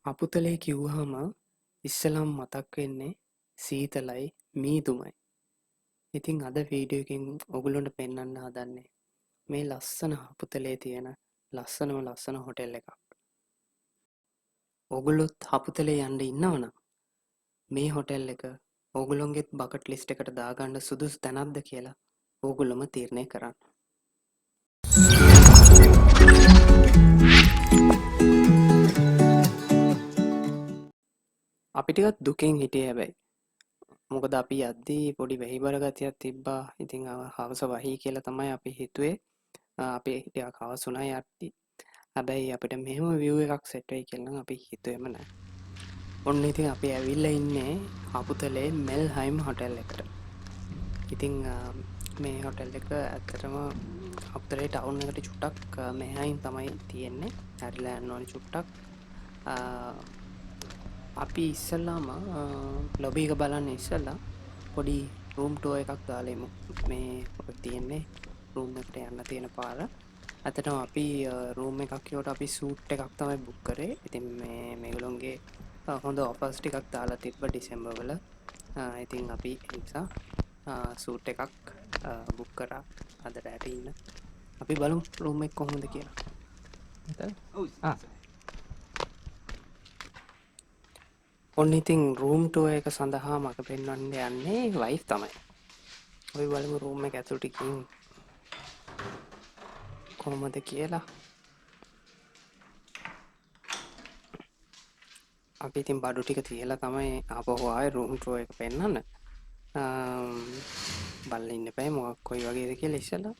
හපුතලේ කිව්වහම ඉස්සෙල්ලාම මතක් වෙන්නේ සීතලයි මීදුමයි. ඉතින් අද වීඩියෝ එකකින් ඔයගොල්ලන්ට පෙන්වන්න හදන්නේ මේ ලස්සන හපුතලේ තියෙන ලස්සන හොටෙල් එකක්. ඔයගොල්ලොත් හපුතලේ යන්න ඉන්නවනම් මේ හොටෙල් එක ඔයගොල්ලොන්ගේ බකට් ලිස්ට් එකට දාගන්න සුදුසු තැනක්ද කියලා ඔයගොල්ලොම තීරණය කරන්න. අපි ටිකක් දුකෙන් හිටියේ හැබැයි. මොකද අපි යද්දී පොඩි වෙහිබර ගතියක් තිබ්බා. ඉතින් හවස වහී කියලා තමයි අපි හිතුවේ. අපි ටිකක් හවස උනා යද්දී. හැබැයි අපිට මෙහෙම view එකක් set වෙයි කියලා නම් අපි හිතුවේම නැහැ. ඔන්න ඉතින් අපි ඇවිල්ලා ඉන්නේ හපුතලේ මෙල්හයිම් හොටෙල් එකට. ඉතින් මේ හොටෙල් එක ඇත්තටම හපුතලේ ටවුන් එකට චුට්ටක් මෙහායින් තමයි තියෙන්නේ. හැරිලා යන්න ඕනේ චුට්ටක්. අපි ඉස්සල්ලාම ලොබි එක බලන්න ඉස්සල්ලා පොඩි රූම් ටුවර් එකක් දාලා එමු. මේ ඔය තියෙන්නේ රූම් එකට යන්න තියෙන පාර. අතටම අපි රූම් එකක් කියවට අපි සූට් එකක් තමයි බුක් කරේ. ඉතින් මේගොල්ලොන්ගේ හොඳ ඔෆර්ස් ටිකක් දාලා තිබ්බ ඩිසෙම්බර් වල. ඉතින් අපි ඒ නිසා සූට් එකක් බුක් කරා අද රැට ඉන්න. අපි බලමු රූම් එක කොහොමද කියලා. ඔන්න ඉතින් රූම් ටුවර් එක සඳහා මට පෙන්වන්න යන්නේ වයිෆ් තමයි. අපි බලමු රූම් එක ඇතුළට ගිහින් කොහොමද කියලා. අපි ඉතින් බඩු ටික තියලා තමයි ආපහු ආවේ රූම් ටුවර් එක පෙන්වන්න. බලන්න ඉන්න එපා මොකක් කොයි වගේද කියලා ඉස්සෙල්ලා.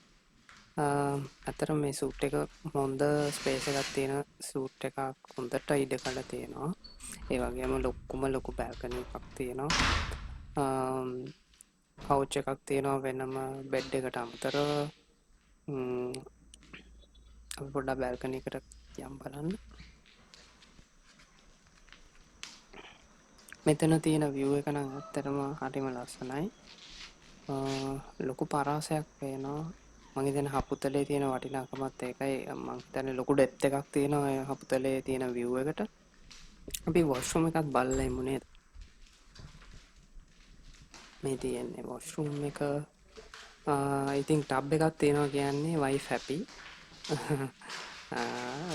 අතරම මේ සූට් එක හොඳ ස්පේස් එකක් තියෙන සූට් එකක් හොඳට ඉඩකඩ තියෙනවා. ඒ වගේම ලොකු බැල්කනි එකක් තියෙනවා. කවුච් එකක් තියෙනවා වෙනම බෙඩ් එකට අමතරව. අපි පොඩ්ඩක් බැල්කනි එකට යම් බලන්න. මෙතන තියෙන view එක නම් ඇත්තටම හරිම ලස්සනයි. ලොකු පරාසයක් පේනවා. මම හිතන්නේ හපුතලේ තියෙන වටිනාකමත් ඒකයි. මම හිතන්නේ ලොකු ඩෙප්ත් එකක් තියෙනවා හපුතලේ තියෙන view එකට. අපි වොෂ්රූම් එකත් බලලා ඉමු නේද? මේ තියෙන්නේ වොෂ්රූම් එක. ඉතින් ටබ් එකක් තියෙනවා කියන්නේ වයිෆ් හැපි.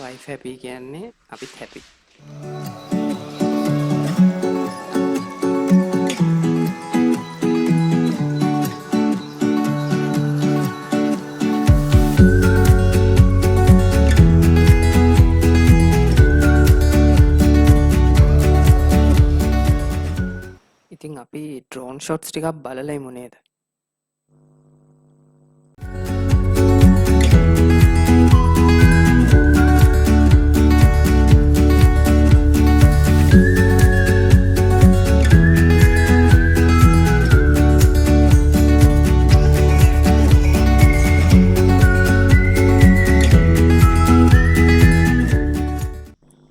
වයිෆ් හැපි කියන්නේ අපිත් හැපි. ඉතින් අපි ඩ්‍රෝන් ෂොට්ස් ටිකක් බලලා ඉමු නේද?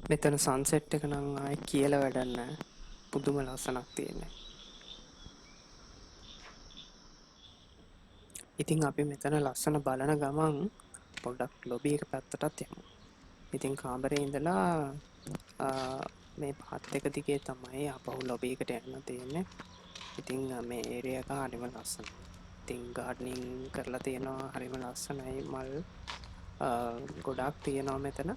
මෙතන සන්සෙට් එක නම් ආයේ කියලා වැඩක් නැහැ. පුදුම ලස්සනක් තියෙන්නේ. ඉතින් අපි මෙතන ලස්සන බලන ගමන් පොඩ්ඩක් ලොබි එක පැත්තටත් යමු. ඉතින් කාමරේ ඉඳලා මේ පාත් එක දිගේ තමයි අපහු ලොබි එකට යන්න තියෙන්නේ. ඉතින් මේ ඒරියා එක හරිම ලස්සනයි. ඉතින් ගාඩනින් කරලා තියෙනවා හරිම ලස්සනයි. මල් ගොඩක් තියෙනවා මෙතන.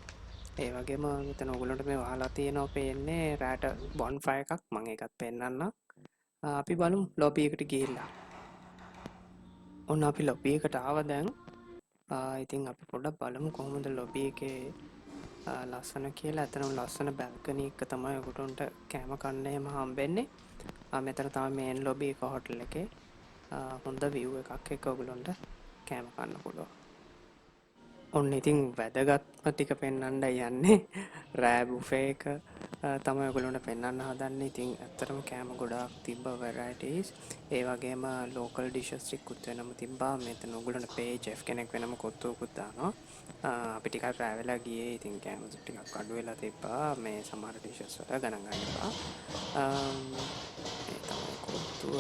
ඒ වගේම මෙතන ඔයගොල්ලන්ට මේ වහලා තියෙනවා පේන්නේ රෑට බොන් ෆයර් එකක්. මම ඒකත් පෙන්නන්නම්. අපි බලමු ලොබි එකට ගිහිල්ලා. ඔන්න අපි ලොබි එකට ආවා දැන්. ඉතින් අපි පොඩ්ඩක් බලමු කොහොමද ලොබි එකේ ලස්සන කියලා. අතනම ලස්සන බැල්කනි එක තමයි ඔයගොල්ලන්ට කැම කන්න එහෙම හම්බෙන්නේ. මෙතන තමයි මේන් ලොබි එක හොටෙල් එකේ. හොඳ view එකක් එක්ක ඔයගොල්ලන්ට කැම කන්න පුළුවන්. ඔන්න ඉතින් වැදගත්ම ටික පෙන්වන්නයි යන්නේ. රෑ බුෆේ එක තමයි ඔයගොල්ලන්ට පෙන්වන්න හදන්නේ. ඉතින් ඇත්තටම කෑම ගොඩාක් තිබ්බ varieties. ඒ වගේම local dishes ටිකුත් වෙනම තිබ්බා. මෙතන ඔයගොල්ලන්ට pay chef කෙනෙක් වෙනම කොත්තුවකුත් දානවා. අපි ටිකක් රෑ වෙලා ගියේ. ඉතින් කෑම ටිකක් අඩු වෙලා තිබ්බා. මේ සමහර dishes වල ගණන් ගන්න එපා. මේ තමයි කොත්තුව.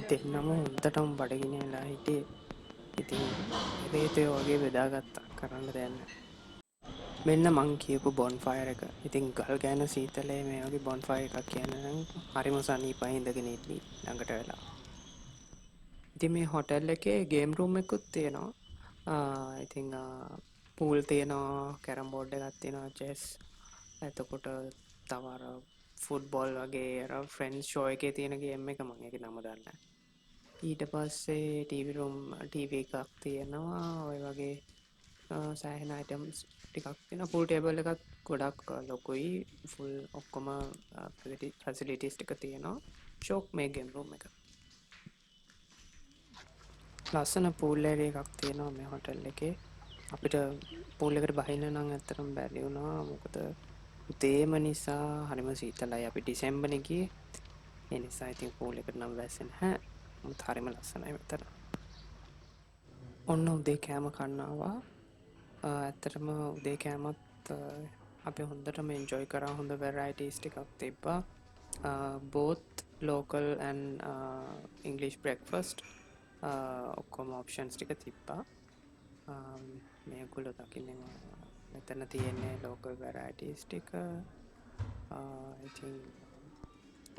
ඉතින් නම හොඳටම බඩගිනිලා හිටියේ. ඉතින් රේතේ වගේ බෙදාගත්තා කරන්න දෙයක් නැහැ. මෙන්න මං කියපු බොන්ෆයර් එක. ඉතින් ගල් ගෑන සීතලේ මේ වගේ බොන්ෆයර් එකක් කියන්න නම් හරිම සනීපයි ඉඳගෙන ඉන්න ළඟට වෙලා. ඉතින් මේ හොටෙල් එකේ ගේම් රූම් එකකුත් තියෙනවා. ඉතින් පූල් තියෙනවා, කැරම් බෝඩ් එකක් තියෙනවා, චෙස්. එතකොට තව අර ෆුට්බෝල් වගේ අර ෆ්‍රෙන්ඩ්ස් ෂෝ එකේ තියෙන ගේම් එක මම ඒකේ නම දන්නේ නැහැ. ඊට පස්සේ ටීවී රූම් ටීවී එකක් තියෙනවා. ඔය වගේ සෑහෙන අයිටම්ස් ටිකක් තියෙනවා. පූල් ටේබල් එකත් ගොඩක් ලොකුයි. ෆුල් ඔක්කොම ෆැසිලිටිස් ටික තියෙනවා. ෂෝක් මේ ගේම් රූම් එක. ලස්සන පූල් ඒරියා එකක් තියෙනවා මේ හොටෙල් එකේ. අපිට පූල් එකට බහින්න නම් ඇත්තටම බැරි වුණා. මොකද උදේම නිසා හරිම සීතලයි. අපි ඩිසෙම්බරේ ගියේ. ඒ නිසා ඉතින් පූල් එකට නම් වැස්සේ නැහැ. මුත් හරිම ලස්සනයි මෙතන. ඔන්න උදේ කෑම කන්න ආවා. ඇත්තටම උදේ කෑමත් අපි හොඳටම එන්ජොයි කරා. හොඳ වෙරයිටිස් ටිකක් තිබ්බා. both local and English breakfast ඔක්කොම ඔප්ෂන්ස් ටික තිබ්බා. මේගොල්ලෝ දකින්නේ මෙතන තියෙන්නේ local varieties ටික. ඉතින්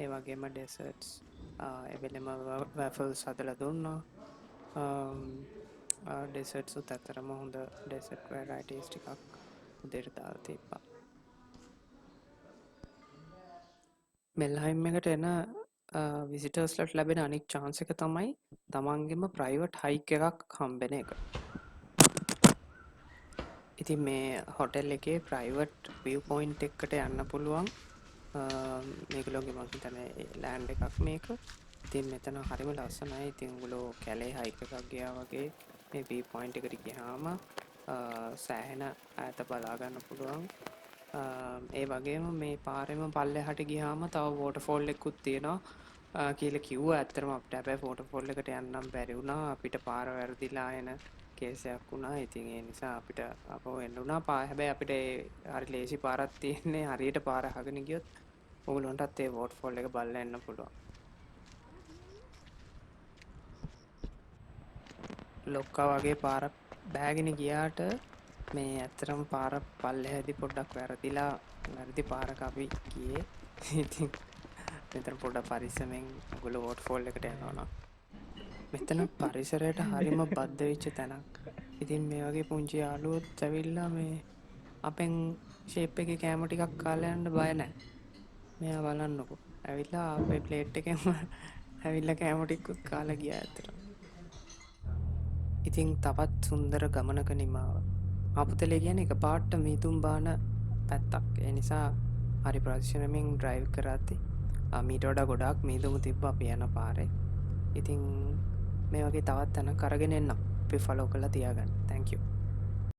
ඒ වගේම desserts එවෙලෙම waffles හදලා දුන්නා. desserts උත් ඇත්තටම හොඳ dessert varieties ටිකක් උදේට දාලා තිබ්බා. මෙල්හයිම් එකට එන විසිටර්ස්ලට ලැබෙන අනික් chance එක තමයි තමන්ගෙම private hike එකක් හම්බෙන එක. ඉතින් මේ හොටෙල් එකේ ප්‍රයිවට් view point එකකට යන්න පුළුවන්. මේගොල්ලෝගේ මං හිතන්නේ ලෑන්ඩ් එකක් මේක. ඉතින් මෙතන හරිම ලස්සනයි. ඉතින් උගලෝ කැලේ හයික් එකක් ගියා වගේ මේ view point එකට ගියාම සෑහෙන ඈත බලා ගන්න පුළුවන්. ඒ වගේම මේ පාරෙම පල්ලෙහාට ගියාම තව වෝටර්ෆෝල් එකකුත් තියෙනවා කියලා කිව්වා. ඇත්තටම අපිට හැබැයි වෝටර්ෆෝල් එකට යන්නම් බැරි වුණා. අපිට පාර වැරදිලා එන කේසයක් වුණා. ඉතින් ඒ නිසා අපිට අපව එන්න වුණා. හැබැයි අපිට හරි ලේසි පාරක් තියෙන්නේ. හරියට පාර අහගෙන ගියොත් ඕගොල්ලන්ටත් ඒ වෝටර්ෆෝල් එක බලලා එන්න පුළුවන්. ලොක්කා වගේ පාරක් බෑගෙන ගියාට මේ ඇත්තටම පාර පල්ලෙහාදී පොඩ්ඩක් වැරදි පාරක අපි ගියේ. ඉතින් මෙතන පොඩ්ඩක් පරිස්සමෙන් ඔයගොල්ලෝ වෝටර්ෆෝල් එකට යනවා නම් මෙතන පරිසරයට හරිම බද්ධ වෙච්ච තැනක්. ඉතින් මේ වගේ පුංචි යාළුවොත් ඇවිල්ලා මේ අපෙන් ෂේප් එකේ කෑම ටිකක් කාලා යන්න බය නැහැ. මෙයා බලන්නකෝ. ඇවිල්ලා අපේ ප්ලේට් එකෙන්ම ඇවිල්ලා කෑම ටිකකුත් කාලා ගියා ඇත්තට. ඉතින් තවත් සුන්දර ගමනක නිමාව. හපුතලේ කියන්නේ එකපාරට මීදුම් බාන පැත්තක්. ඒ නිසා හරි ප්‍රොෆෙෂනල්මින් ඩ්‍රයිව් කරද්දි මීට වඩා ගොඩාක් මීදුම තිබ්බා අපි යන පාරේ. ඉතින් මේ වගේ තවත් තැනක් අරගෙන එන්න. අපි ෆලෝ කරලා තියාගන්න. Thank you.